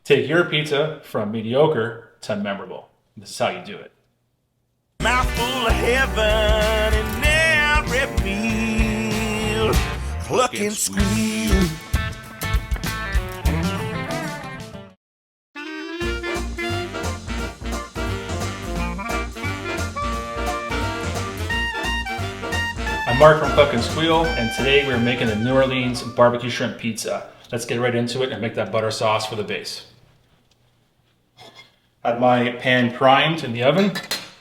Take your pizza from mediocre to memorable. This is how you do it. Mouthful of heaven in every meal. Cluck and squeal. I'm Mark from Cluck Squeal, and today we're making the New Orleans barbecue shrimp pizza. Let's get right into it and make that butter sauce for the base. Had my pan primed in the oven.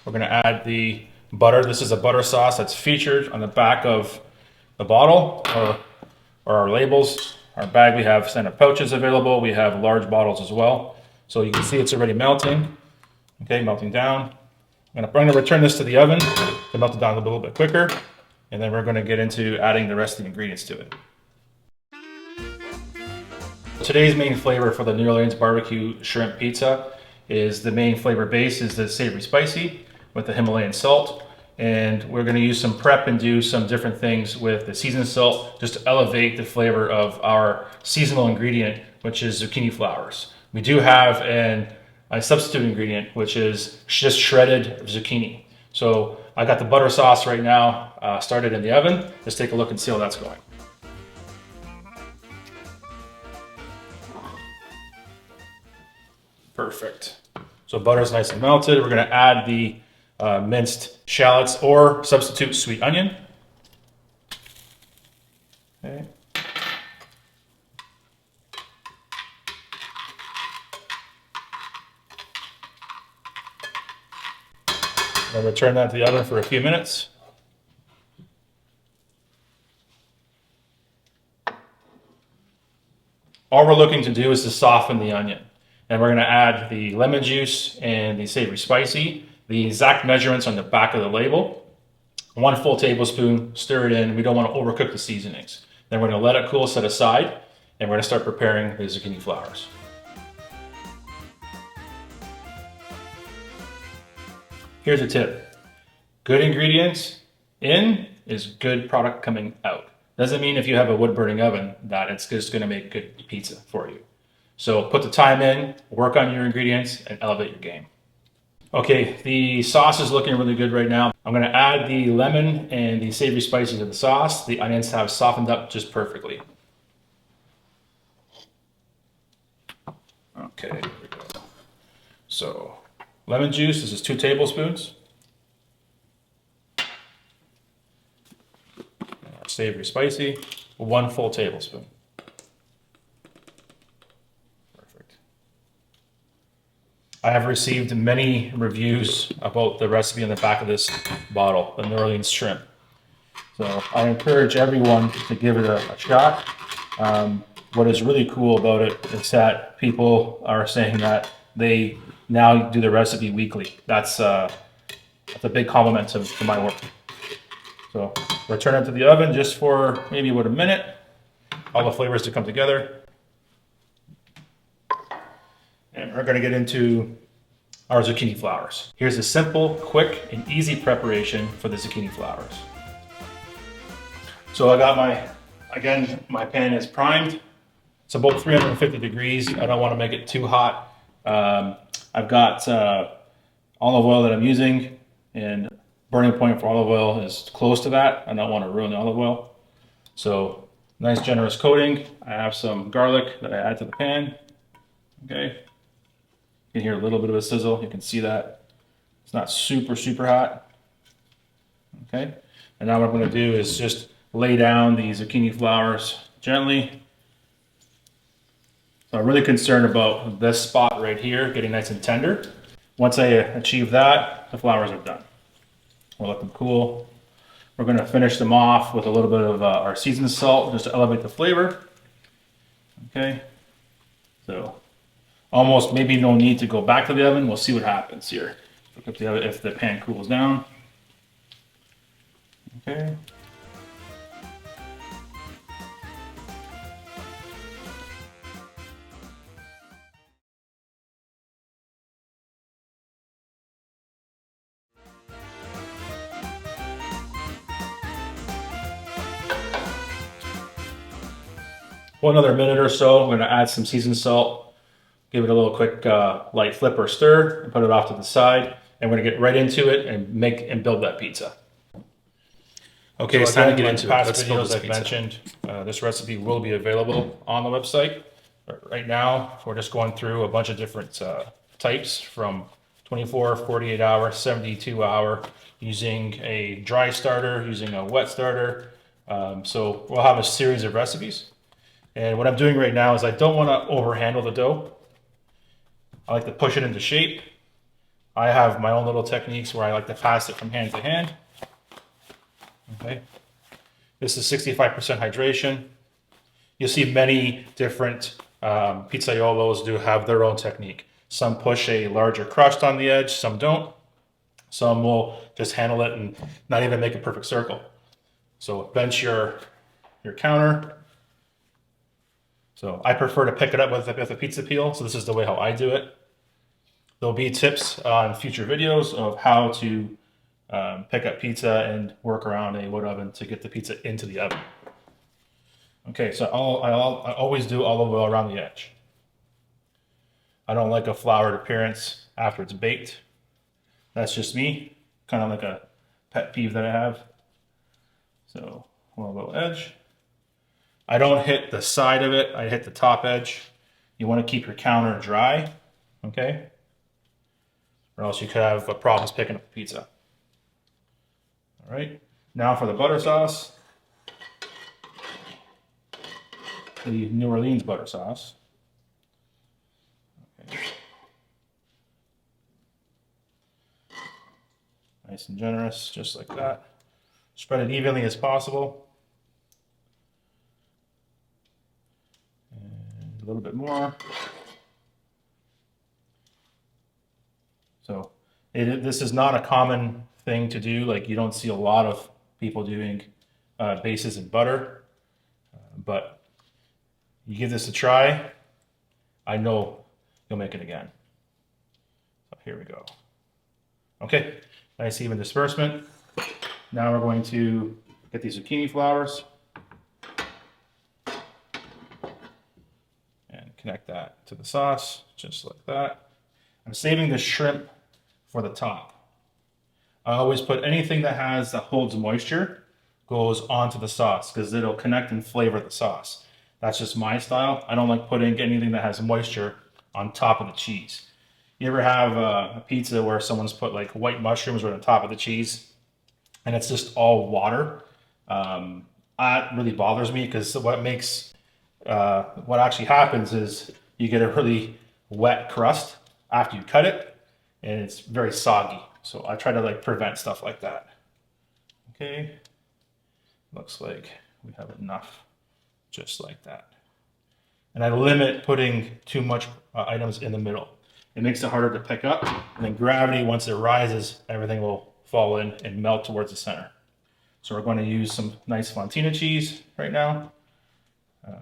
We're going to add the butter. This is a butter sauce that's featured on the back of the bottle or our labels. Our bag, we have standard pouches available. We have large bottles as well. So you can see it's already melting. Okay, melting down. I'm going to return this to the oven to melt it down a little bit quicker. And then we're going to get into adding the rest of the ingredients to it. Today's main flavor for the New Orleans barbecue shrimp pizza is the main flavor base is the Savory Spicy with the Himalayan salt. And we're going to use some prep and do some different things with the seasoned salt just to elevate the flavor of our seasonal ingredient, which is zucchini flowers. We do have a substitute ingredient, which is just shredded zucchini. So I got the butter sauce right now started in the oven. Let's take a look and see how that's going. Perfect. So butter's nice and melted. We're going to add the minced shallots or substitute sweet onion. Okay. Then return that to the oven for a few minutes. All we're looking to do is to soften the onion. And we're going to add the lemon juice and the Savory Spicy. The exact measurements on the back of the label. 1 full tablespoon, stir it in. We don't want to overcook the seasonings. Then we're going to let it cool, set aside, and we're going to start preparing the zucchini flowers. Here's a tip. Good ingredients in is good product coming out. Doesn't mean if you have a wood burning oven that it's just going to make good pizza for you. So put the time in, work on your ingredients, and elevate your game. Okay, the sauce is looking really good right now. I'm going to add the lemon and the Savory Spicy to the sauce. The onions have softened up just perfectly. Okay, here we go. So lemon juice, this is 2 tablespoons. Savory Spicy, 1 full tablespoon. Perfect. I have received many reviews about the recipe on the back of this bottle, the New Orleans shrimp. So I encourage everyone to give it a shot. What is really cool about it is that people are saying that they now do the recipe weekly. That's a big compliment to my work. So return it to the oven just for maybe about a minute. All the flavors to come together. And we're going to get into our zucchini flowers. Here's a simple, quick, and easy preparation for the zucchini flowers. So I got my pan is primed. It's about 350 degrees. I don't want to make it too hot. I've got olive oil that I'm using, and burning point for olive oil is close to that. I don't want to ruin the olive oil. So nice generous coating. I have some garlic that I add to the pan. Okay. You can hear a little bit of a sizzle. You can see that. It's not super hot. Okay. And now what I'm going to do is just lay down the zucchini flowers gently. So I'm really concerned about this spot right here getting nice and tender. Once I achieve that, the flowers are done. We'll let them cool. We're going to finish them off with a little bit of our seasoned salt just to elevate the flavor. Okay, so almost maybe no need to go back to the oven. We'll see what happens here. Look up the oven if the pan cools down. Okay. Well, another minute or so, I'm going to add some seasoned salt give it a little quick light flip or stir, and put it off to the side. And we're gonna get right into it and build that pizza. Okay, so it's time to get into past videos I've mentioned. This recipe will be available on the website. But right now, we're just going through a bunch of different types from 24, 48 hour, 72 hour, using a dry starter, using a wet starter. So we'll have a series of recipes. And what I'm doing right now is I don't want to overhandle the dough. I like to push it into shape. I have my own little techniques where I like to pass it from hand to hand. Okay, this is 65% hydration. You'll see many different pizzaiolos do have their own technique. Some push a larger crust on the edge, some don't. Some will just handle it and not even make a perfect circle. So bench your counter. So I prefer to pick it up with a pizza peel. So this is the way how I do it. There'll be tips on future videos of how to pick up pizza and work around a wood oven to get the pizza into the oven. Okay, so I always do olive oil around the edge. I don't like a floured appearance after it's baked. That's just me, kind of like a pet peeve that I have. So olive oil edge. I don't hit the side of it, I hit the top edge. You want to keep your counter dry, okay? Or else you could have problems picking up the pizza. All right, now for the butter sauce. The New Orleans butter sauce. Okay. Nice and generous, just like that. Spread it evenly as possible. And a little bit more. So this is not a common thing to do. Like, you don't see a lot of people doing bases in butter, but you give this a try, I know you'll make it again. So here we go. Okay, nice even disbursement. Now we're going to get these zucchini flowers and connect that to the sauce, just like that. I'm saving the shrimp for the top. I always put anything that holds moisture goes onto the sauce because it'll connect and flavor the sauce. That's just my style. I don't like putting anything that has moisture on top of the cheese. You ever have a pizza where someone's put like white mushrooms right on top of the cheese and it's just all water? That really bothers me because what actually happens is you get a really wet crust after you cut it and it's very soggy. So I try to like prevent stuff like that. Okay, looks like we have enough, just like that. And I limit putting too much items in the middle. It makes it harder to pick up, and then gravity, once it rises, everything will fall in and melt towards the center. So we're going to use some nice Fontina cheese right now.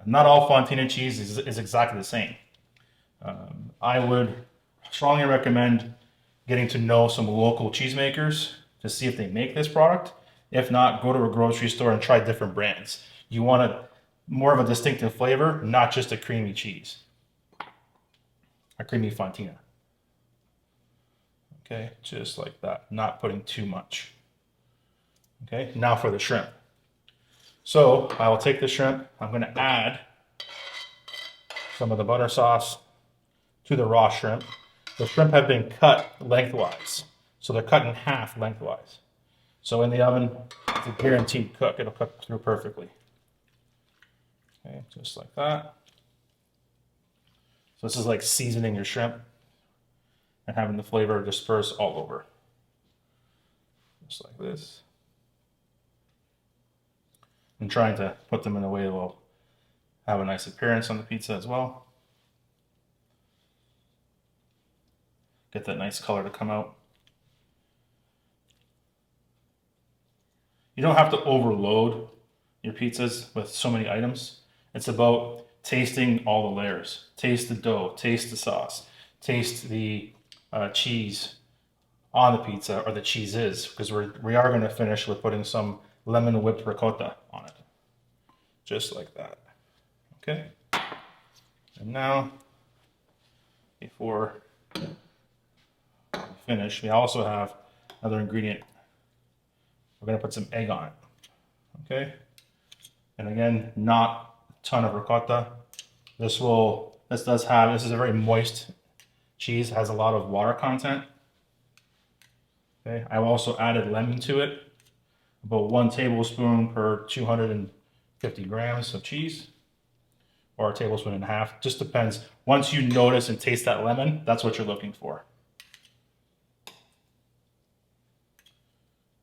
Not all Fontina cheese is exactly the same. I would strongly recommend getting to know some local cheesemakers to see if they make this product. If not, go to a grocery store and try different brands. You want more of a distinctive flavor, not just a creamy cheese. A creamy Fontina. Okay, just like that, not putting too much. Okay, now for the shrimp. So I will take the shrimp, I'm going to add some of the butter sauce to the raw shrimp. The shrimp have been cut lengthwise, so they're cut in half lengthwise. So in the oven, it's a guaranteed cook. It'll cook through perfectly. Okay, just like that. So this is like seasoning your shrimp and having the flavor disperse all over. Just like this. And trying to put them in a way that will have a nice appearance on the pizza as well. Get that nice color to come out. You don't have to overload your pizzas with so many items. It's about tasting all the layers. Taste the dough, taste the sauce, taste the cheese on the pizza, or the cheeses, because we are going to finish with putting some lemon whipped ricotta on it. Just like that. Okay. And now before we finish, we also have another ingredient. We're going to put some egg on it. Okay? And again, not a ton of ricotta. This is a very moist cheese, has a lot of water content. Okay, I've also added lemon to it, about 1 tablespoon per 250 grams of cheese, or a tablespoon and a half, just depends. Once you notice and taste that lemon, that's what you're looking for.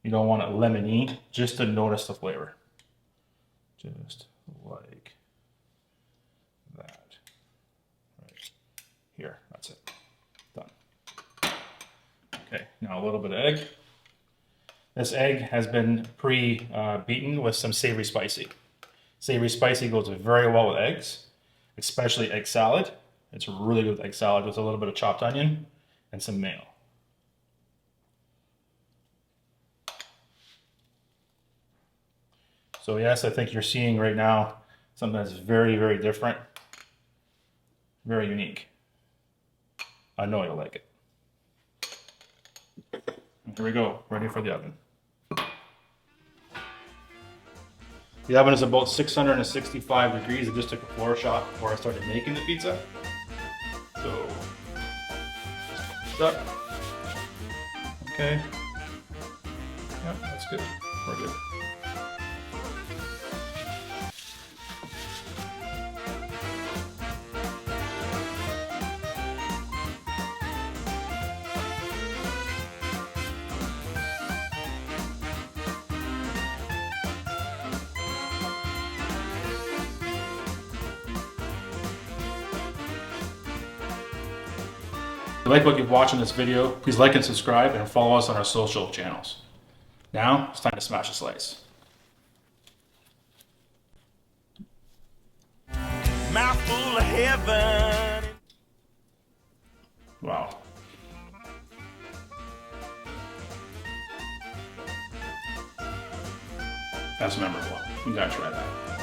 You don't want it lemony, just to notice the flavor. Just like that. Right here, that's it. Done. Okay, now a little bit of egg. This egg has been pre-beaten with some Savory Spicy. Savory Spicy goes very well with eggs, especially egg salad. It's really good with egg salad with a little bit of chopped onion and some mayo. So yes, I think you're seeing right now something that's very, very different, very unique. I know you'll like it. Here we go, ready for the oven. The oven is about 665 degrees. I just took a floor shot before I started making the pizza. So, stuck. Okay. Yep, that's good. We're good. If you like what you've watched in this video, please like and subscribe and follow us on our social channels. Now, it's time to smash a slice. Mouthful of heaven. Wow. That's memorable. You gotta try that.